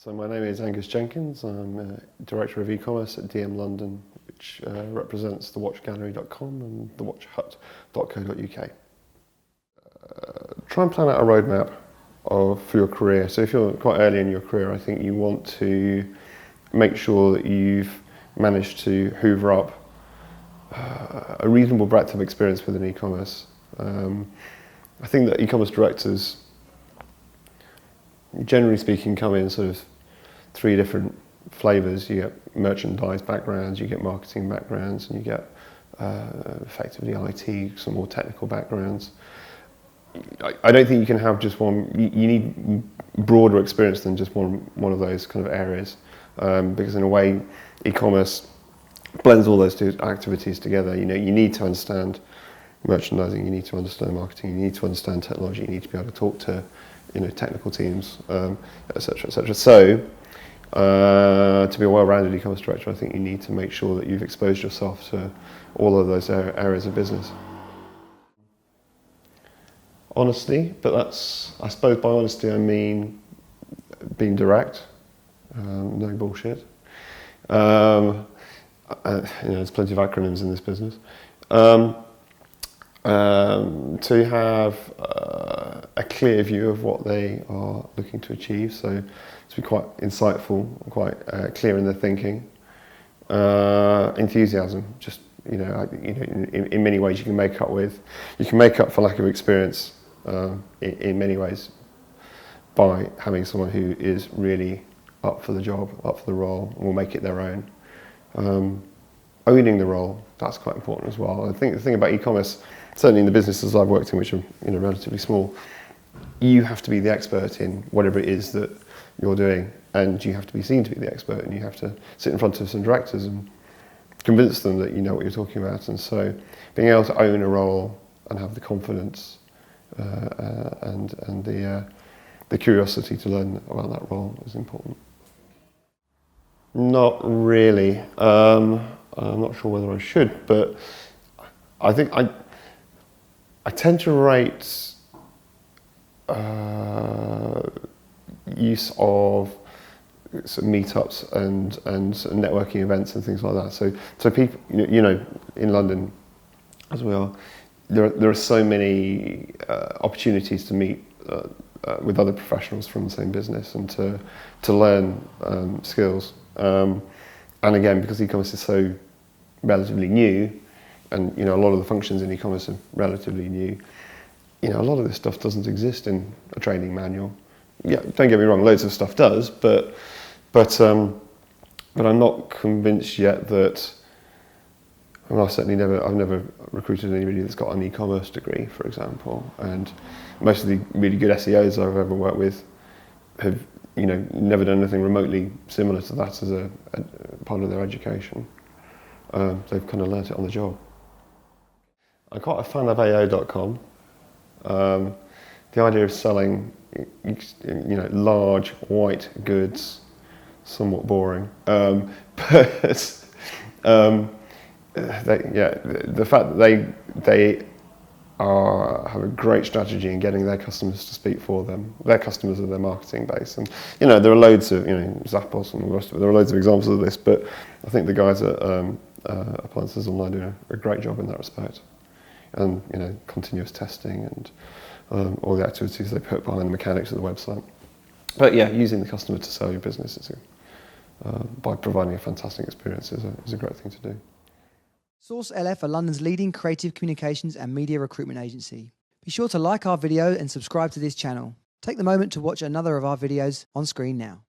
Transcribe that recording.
So my name is Angus Jenkins. I'm Director of eCommerce at DM London, which represents thewatchgallery.com and thewatchhut.co.uk. Try and plan out a roadmap for your career. So if you're quite early in your career, I think you want to make sure that you've managed to hoover up a reasonable breadth of experience within e-commerce. I think that e-commerce directors, generally speaking, come in sort of three different flavours. You get merchandise backgrounds, you get marketing backgrounds, and you get effectively IT, some more technical backgrounds. I don't think you can have just one. You need broader experience than just one of those kind of areas, because in a way, e-commerce blends all those two activities together. You need to understand merchandising, you need to understand marketing, you need to understand technology, you need to be able to talk to technical teams, etc., etc. So, to be a well-rounded e-commerce director, I think you need to make sure that you've exposed yourself to all of those areas of business. Honesty, but I suppose by honesty I mean being direct, no bullshit. There's plenty of acronyms in this business. To have a clear view of what they are looking to achieve, so to be quite insightful, quite clear in their thinking. Enthusiasm, just in many ways you can make up for lack of experience in many ways by having someone who is really up for the job, up for the role, and will make it their own. Owning the role, that's quite important as well. I think the thing about e-commerce, certainly in the businesses I've worked in, which are relatively small, you have to be the expert in whatever it is that you're doing, and you have to be seen to be the expert, and you have to sit in front of some directors and convince them that you know what you're talking about. And so being able to own a role and have the confidence and the curiosity to learn about that role is important. Not really. I'm not sure whether I should, but I think I tend to rate use of sort of meetups and sort of networking events and things like that. So people, in London, as we are, there are so many opportunities to meet with other professionals from the same business and to learn skills. And again, because e-commerce is so relatively new, and a lot of the functions in e-commerce are relatively new, a lot of this stuff doesn't exist in a training manual. Yeah, don't get me wrong, loads of stuff does, but I'm not convinced yet that. I've never recruited anybody that's got an e-commerce degree, for example, and most of the really good SEOs I've ever worked with have never done anything remotely similar to that as a part of their education. They've kind of learnt it on the job. I'm quite a fan of AO.com. The idea of selling, large white goods, somewhat boring, but the fact that they have a great strategy in getting their customers to speak for them. Their customers are their marketing base, and there are loads of Zappos and the rest of it. There are loads of examples of this, but I think the guys at Appliances Online do a great job in that respect, and continuous testing and all the activities they put behind the mechanics of the website. But yeah, using the customer to sell your business by providing a fantastic experience is a great thing to do. Source LF are London's leading creative communications and media recruitment agency. Be sure to like our video and subscribe to this channel. Take the moment to watch another of our videos on screen now.